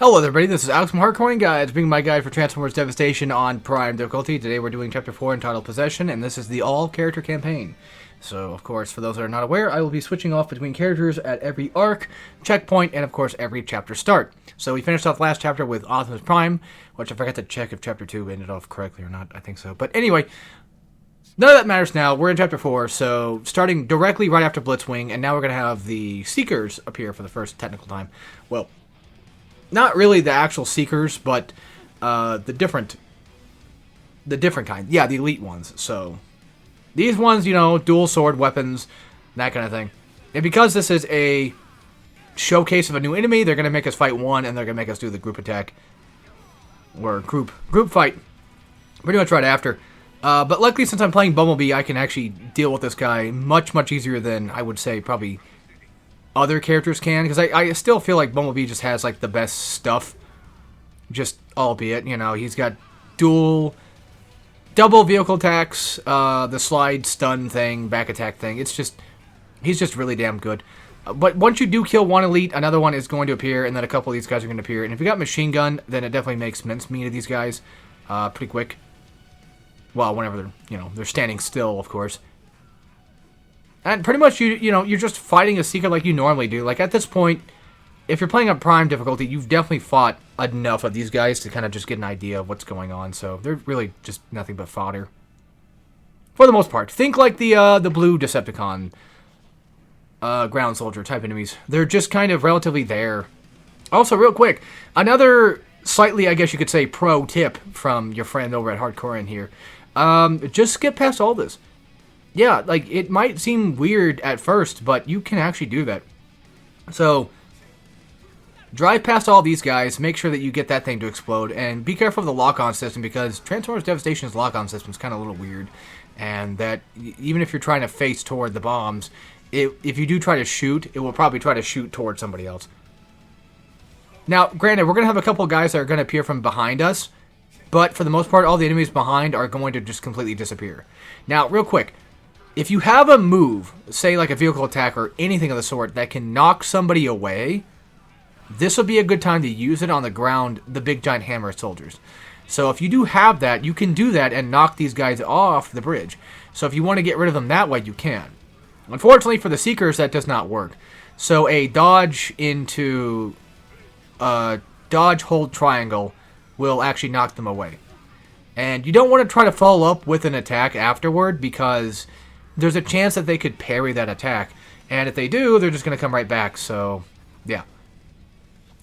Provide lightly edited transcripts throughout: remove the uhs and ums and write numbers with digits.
Hello everybody, this is Alex from Hardcoring Guides, bringing my guide for Transformers Devastation on Prime difficulty. Today we're doing Chapter 4 entitled Possession, and this is the all-character campaign. So, of course, for those that are not aware, I will be switching off between characters at every arc, checkpoint, and of course every chapter start. So we finished off last chapter with Optimus Prime, which I forgot to check if Chapter 2 ended off correctly or not, I think so. But anyway, none of that matters now. We're in Chapter 4, so starting directly right after Blitzwing, and now we're going to have the Seekers appear for the first technical time. Well, not really the actual Seekers, but the different kind. Yeah, the elite ones. So these ones, you know, dual sword weapons, that kind of thing. And because this is a showcase of a new enemy, they're going to make us fight one, and they're going to make us do the group attack. Or group fight. Pretty much right after. But luckily, since I'm playing Bumblebee, I can actually deal with this guy much, much easier than I would say probably other characters can, because I still feel like Bumblebee just has like the best stuff, just albeit, you know, he's got double vehicle attacks, the slide stun thing, back attack thing. It's just, he's just really damn good. But once you do kill one elite, another one is going to appear, and then a couple of these guys are going to appear. And if you got machine gun, then it definitely makes mincemeat of these guys pretty quick. Well, whenever they're, you know, they're standing still, of course. And pretty much, you're just fighting a Seeker like you normally do. Like, at this point, if you're playing on Prime difficulty, you've definitely fought enough of these guys to kind of just get an idea of what's going on. So, they're really just nothing but fodder. For the most part. Think like the blue Decepticon ground soldier type enemies. They're just kind of relatively there. Also, real quick, another slightly, I guess you could say, pro tip from your friend over at Hardcoring here. Just skip past all this. Yeah, like, it might seem weird at first, but you can actually do that. So, drive past all these guys, make sure that you get that thing to explode, and be careful of the lock-on system, because Transformers Devastation's lock-on system is kind of a little weird, and that, even if you're trying to face toward the bombs, if you do try to shoot, it will probably try to shoot toward somebody else. Now, granted, we're going to have a couple guys that are going to appear from behind us, but for the most part, all the enemies behind are going to just completely disappear. Now, real quick, if you have a move, say like a vehicle attack or anything of the sort, that can knock somebody away, this will be a good time to use it on the ground, the big giant hammer soldiers. So if you do have that, you can do that and knock these guys off the bridge. So if you want to get rid of them that way, you can. Unfortunately for the Seekers, that does not work. So a dodge into dodge hold triangle will actually knock them away. And you don't want to try to follow up with an attack afterward, because there's a chance that they could parry that attack. And if they do, they're just going to come right back. So, yeah.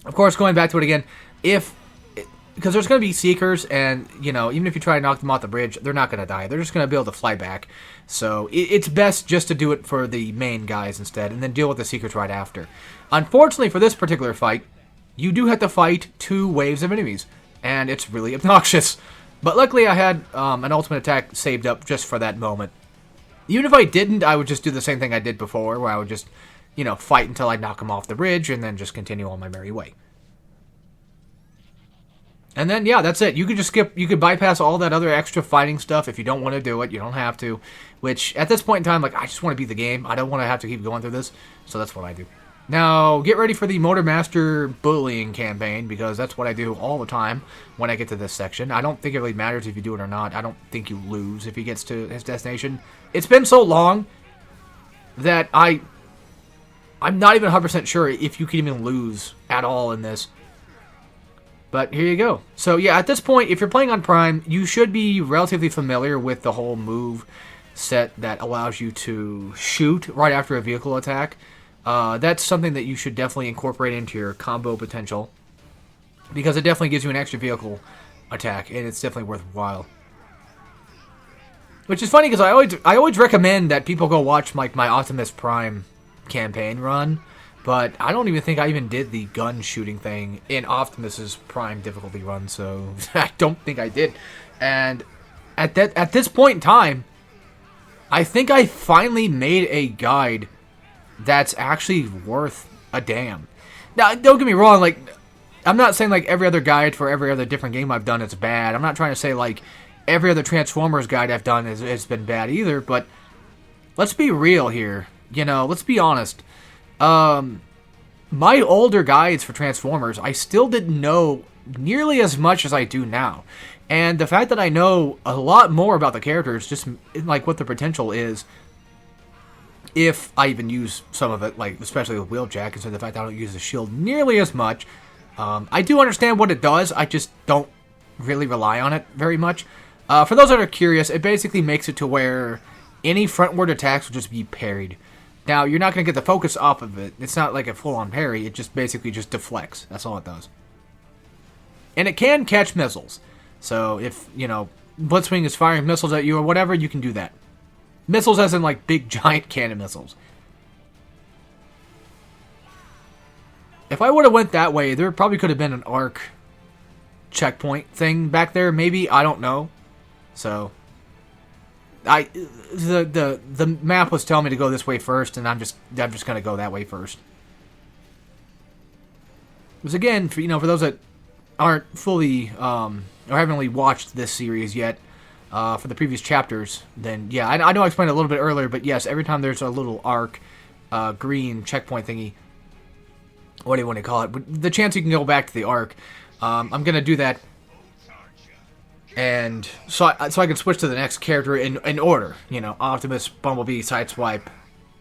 Of course, going back to it again, because there's going to be Seekers, and, you know, even if you try to knock them off the bridge, they're not going to die. They're just going to be able to fly back. So, it's best just to do it for the main guys instead, and then deal with the Seekers right after. Unfortunately, for this particular fight, you do have to fight 2 waves of enemies, and it's really obnoxious. But luckily, I had an ultimate attack saved up just for that moment. Even if I didn't, I would just do the same thing I did before, where I would just, you know, fight until I knock them off the bridge, and then just continue on my merry way. And then, yeah, that's it. You could just skip, you could bypass all that other extra fighting stuff if you don't want to do it. You don't have to. Which, at this point in time, like, I just want to beat the game. I don't want to have to keep going through this. So that's what I do. Now, get ready for the Motormaster bullying campaign, because that's what I do all the time when I get to this section. I don't think it really matters if you do it or not. I don't think you lose if he gets to his destination. It's been so long that I'm not even 100% sure if you can even lose at all in this. But here you go. So yeah, at this point, if you're playing on Prime, you should be relatively familiar with the whole move set that allows you to shoot right after a vehicle attack. That's something that you should definitely incorporate into your combo potential, because it definitely gives you an extra vehicle attack, and it's definitely worthwhile. Which is funny, because I always recommend that people go watch like my Optimus Prime campaign run, but I don't even think I even did the gun shooting thing in Optimus's Prime difficulty run, so I don't think I did. And at this point in time, I think I finally made a guide that's actually worth a damn. Now, don't get me wrong, like, I'm not saying like every other guide for every other different game I've done is bad. I'm not trying to say like every other Transformers guide I've done has been bad either, but let's be real here. You know, let's be honest. my older guides for Transformers, I still didn't know nearly as much as I do now. And the fact that I know a lot more about the characters, just like what the potential is, if I even use some of it, like especially with Wheeljack, and so the fact that I don't use the shield nearly as much, I do understand what it does, I just don't really rely on it very much. For those that are curious, it basically makes it to where any frontward attacks will just be parried. Now, you're not going to get the focus off of it. It's not like a full-on parry. It just basically just deflects. That's all it does. And it can catch missiles. So if, you know, Blitzwing is firing missiles at you or whatever, you can do that. Missiles as in, like, big, giant cannon missiles. If I would have went that way, there probably could have been an arc checkpoint thing back there. Maybe. I don't know. So the map was telling me to go this way first, and I'm just gonna go that way first. Because again, for those that aren't fully or haven't really watched this series yet, for the previous chapters, then yeah, I know I explained it a little bit earlier, but yes, every time there's a little arc, green checkpoint thingy, what do you want to call it? But the chance you can go back to the arc, I'm gonna do that. And so I can switch to the next character in order. You know, Optimus, Bumblebee, Sideswipe,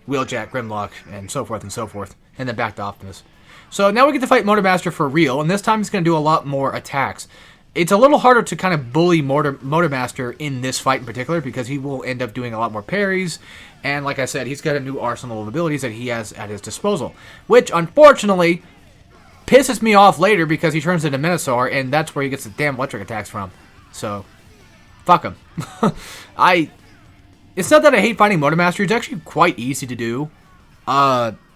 Wheeljack, Grimlock, and so forth, and then back to Optimus. So now we get to fight Motormaster for real, and this time he's going to do a lot more attacks. It's a little harder to kind of bully Motormaster in this fight in particular, because he will end up doing a lot more parries, and like I said, he's got a new arsenal of abilities that he has at his disposal, which, unfortunately, pisses me off later because he turns into Minosaur, and that's where he gets the damn electric attacks from. So, fuck him. It's not that I hate fighting Motormaster. It's actually quite easy to do.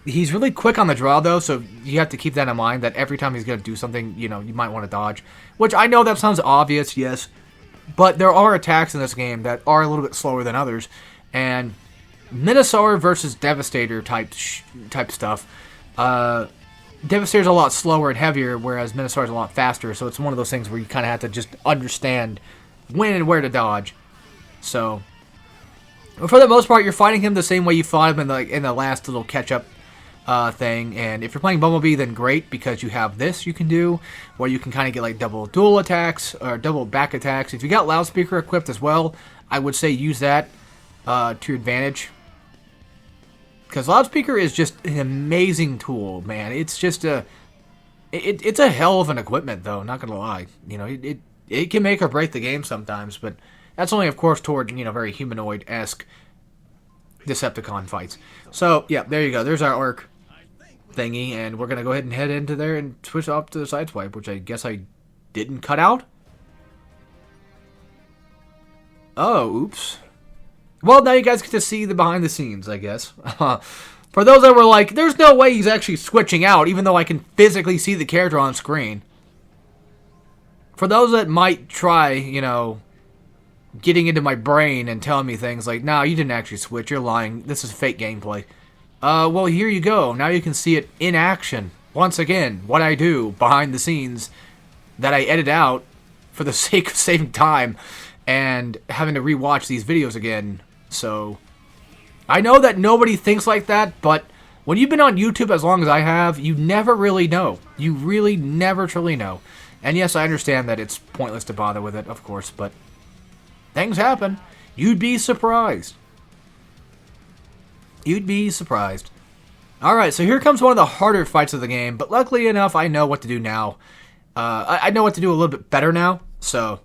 He's really quick on the draw, though, so you have to keep that in mind, that every time he's going to do something, you might want to dodge. Which, I know that sounds obvious, yes. But there are attacks in this game that are a little bit slower than others. And Minosaur versus Devastator type stuff, Devastator's a lot slower and heavier, whereas Minosaur's a lot faster, so it's one of those things where you kind of have to just understand when and where to dodge. So, for the most part, you're fighting him the same way you fought him in the last little catch-up thing, and if you're playing Bumblebee, then great, because you have this you can do, where you can kind of get like double dual attacks, or double back attacks. If you got Loudspeaker equipped as well, I would say use that to your advantage. Because Loudspeaker is just an amazing tool, man. It's just it's a hell of an equipment, though. Not gonna lie, it can make or break the game sometimes. But that's only, of course, toward very humanoid-esque Decepticon fights. So yeah, there you go. There's our arc thingy, and we're gonna go ahead and head into there and switch off to the Sideswipe, which I guess I didn't cut out. Oh, oops. Well, now you guys get to see the behind the scenes, I guess. For those that were like, there's no way he's actually switching out, even though I can physically see the character on screen. For those that might try, getting into my brain and telling me things like, nah, you didn't actually switch, you're lying, this is fake gameplay. Well, here you go. Now you can see it in action. Once again, what I do behind the scenes that I edit out for the sake of saving time and having to rewatch these videos again. So, I know that nobody thinks like that, but when you've been on YouTube as long as I have, you never really know. You really never truly know. And yes, I understand that it's pointless to bother with it, of course, but things happen. You'd be surprised. You'd be surprised. Alright, so here comes one of the harder fights of the game, but luckily enough, I know what to do now. I know what to do a little bit better now, so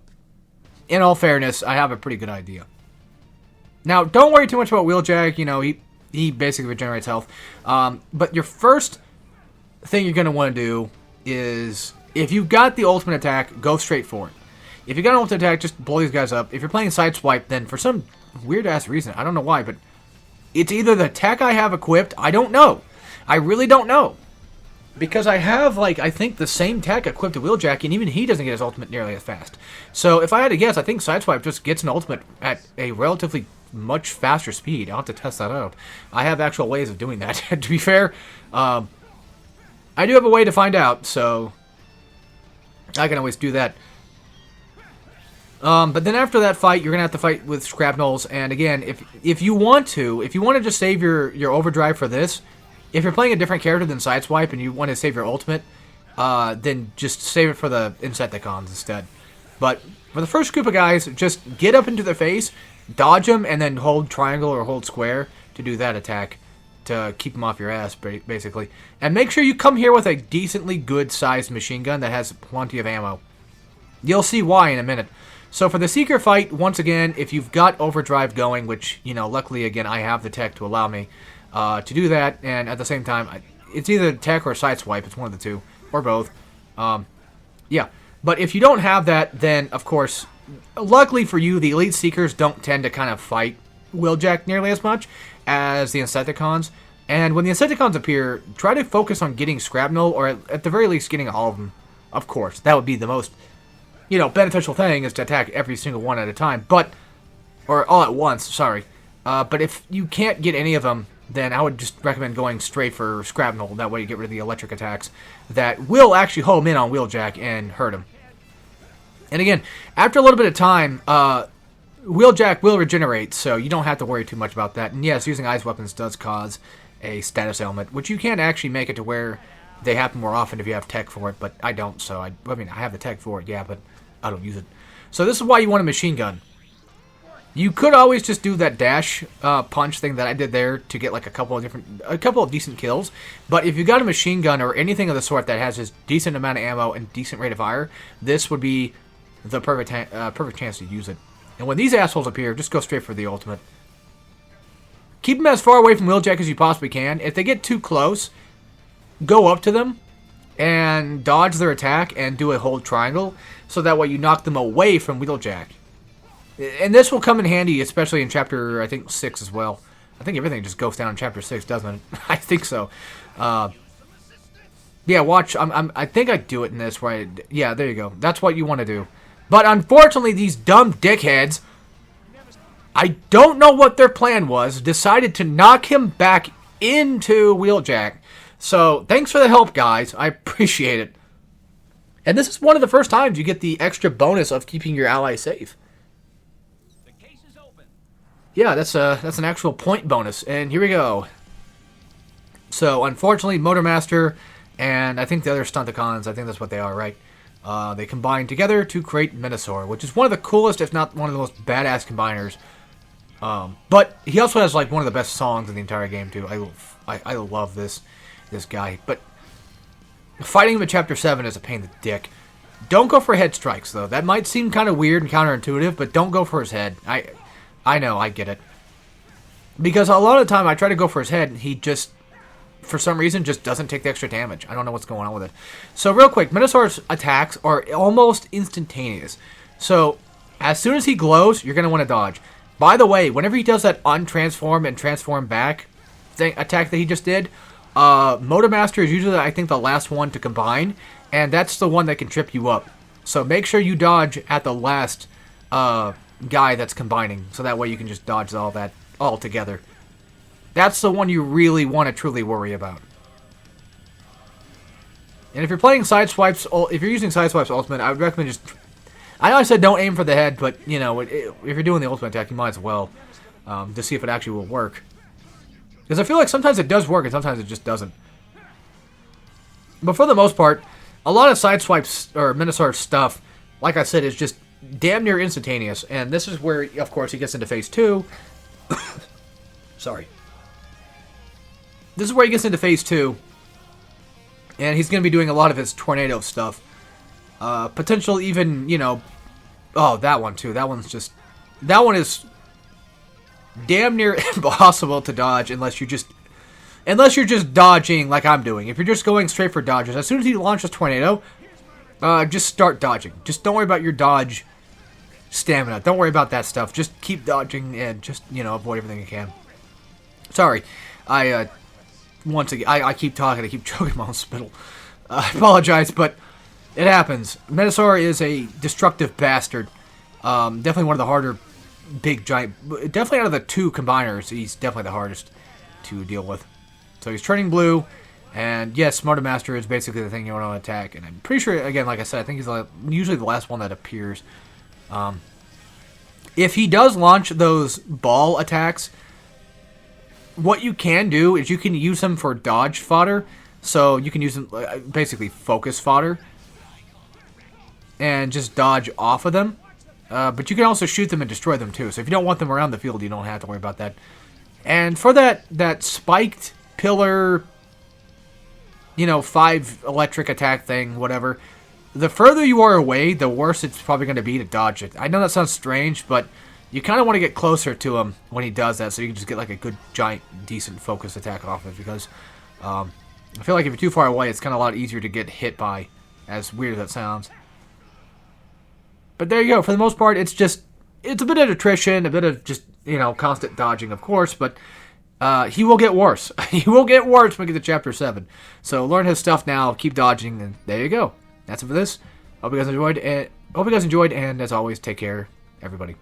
in all fairness, I have a pretty good idea. Now, don't worry too much about Wheeljack, he basically regenerates health. But your first thing you're going to want to do is, if you've got the ultimate attack, go straight for it. If you got an ultimate attack, just blow these guys up. If you're playing Sideswipe, then for some weird-ass reason, I don't know why, but it's either the tech I have equipped, I don't know. I really don't know. Because I have, I think the same tech equipped to Wheeljack, and even he doesn't get his ultimate nearly as fast. So, if I had to guess, I think Sideswipe just gets an ultimate at a relatively much faster speed. I'll have to test that out. I have actual ways of doing that, to be fair. I do have a way to find out, so I can always do that. But then after that fight, you're going to have to fight with Scrapnels, and again, if you want to just save your overdrive for this, If you're playing a different character than Sideswipe and you want to save your ultimate, then just save it for the Insecticons instead. But for the first group of guys, just get up into their face, dodge them, and then hold triangle or hold square to do that attack to keep them off your ass, basically. And make sure you come here with a decently good-sized machine gun that has plenty of ammo. You'll see why in a minute. So for the Seeker fight, once again, if you've got Overdrive going, which, you know, luckily, again, I have the tech to allow me to do that, and at the same time, it's either tech or Sideswipe, it's one of the two, or both. Yeah, but if you don't have that, then, of course, luckily for you, the Elite Seekers don't tend to kind of fight Wheeljack nearly as much as the Insecticons. And when the Insecticons appear, try to focus on getting Scrapnel, or at the very least getting all of them, of course. That would be the most, you know, beneficial thing, is to attack every single one at a time. But, or all at once, sorry. But if you can't get any of them, then I would just recommend going straight for Scrapnel. That way you get rid of the electric attacks that will actually home in on Wheeljack and hurt him. And again, after a little bit of time, Wheeljack will regenerate, so you don't have to worry too much about that. And yes, using ice weapons does cause a status ailment, which you can actually make it to where they happen more often if you have tech for it, but I don't, so I mean, I have the tech for it, yeah, but I don't use it. So this is why you want a machine gun. You could always just do that dash punch thing that I did there to get like a couple of decent kills. But if you got a machine gun or anything of the sort that has this decent amount of ammo and decent rate of fire, this would be the perfect chance to use it. And when these assholes appear, just go straight for the ultimate. Keep them as far away from Wheeljack as you possibly can. If they get too close, go up to them and dodge their attack and do a hold triangle, so that way you knock them away from Wheeljack. And this will come in handy, especially in Chapter, I think, 6 as well. I think everything just goes down in Chapter 6, doesn't it? I think so. Yeah, watch. I think I do it in this, right? Yeah, there you go. That's what you want to do. But unfortunately, these dumb dickheads, I don't know what their plan was, decided to knock him back into Wheeljack. So, thanks for the help, guys. I appreciate it. And this is one of the first times you get the extra bonus of keeping your ally safe. Yeah, that's an actual point bonus, and here we go. So, unfortunately, Motormaster and I think the other Stunticons, I think that's what they are, right? They combine together to create Minosaur, which is one of the coolest, if not one of the most badass combiners. But he also has like one of the best songs in the entire game too. I love this guy. But fighting him in Chapter 7 is a pain in the dick. Don't go for head strikes though. That might seem kind of weird and counterintuitive, but don't go for his head. I know, I get it. Because a lot of the time I try to go for his head, and he just, for some reason, just doesn't take the extra damage. I don't know what's going on with it. So real quick, Minosaur's attacks are almost instantaneous. So as soon as he glows, you're going to want to dodge. By the way, whenever he does that untransform and transform back attack that he just did, Motormaster is usually, I think, the last one to combine, and that's the one that can trip you up. So make sure you dodge at the last guy that's combining, so that way you can just dodge all that all together. That's the one you really want to truly worry about. And if you're playing Sideswipe's, if you're using Sideswipe's ultimate, I would recommend just, I know I said don't aim for the head, but you know, if you're doing the ultimate attack, you might as well, to see if it actually will work. Because I feel like sometimes it does work and sometimes it just doesn't. But for the most part, a lot of Sideswipe's or Minosaur stuff, like I said, is just damn near instantaneous. And this is where, of course, he gets into Phase 2. Sorry. This is where he gets into Phase 2. And he's going to be doing a lot of his tornado stuff. Potential even, you know... Oh, that one too. That one's just... That one is damn near impossible to dodge unless you're just dodging like I'm doing. If you're just going straight for dodges, as soon as he launches tornado, just start dodging. Just don't worry about your dodge stamina. Don't worry about that stuff. Just keep dodging and just, you know, avoid everything you can. Sorry. Once again, I keep talking. I keep choking my own spittle. I apologize, but it happens. Minosaur is a destructive bastard. Definitely one of the harder big giant, definitely out of the two combiners, he's definitely the hardest to deal with. So he's turning blue, and yes, Motormaster is basically the thing you want to attack, and I'm pretty sure, again, like I said, I think he's usually the last one that appears. If he does launch those ball attacks, what you can do is you can use them for dodge fodder. So you can use them, basically focus fodder, and just dodge off of them. But you can also shoot them and destroy them too. So if you don't want them around the field, you don't have to worry about that. And for that spiked pillar, 5 electric attack thing, whatever, the further you are away, the worse it's probably going to be to dodge it. I know that sounds strange, but you kind of want to get closer to him when he does that, so you can just get like a good, giant, decent focus attack off it, because I feel like if you're too far away, it's kind of a lot easier to get hit by, as weird as that sounds. But there you go. For the most part, it's a bit of attrition, a bit of just, constant dodging, of course, but he will get worse. He will get worse when we get to Chapter 7. So learn his stuff now, keep dodging, and there you go. That's it for this. Hope you guys enjoyed, and as always, take care, everybody.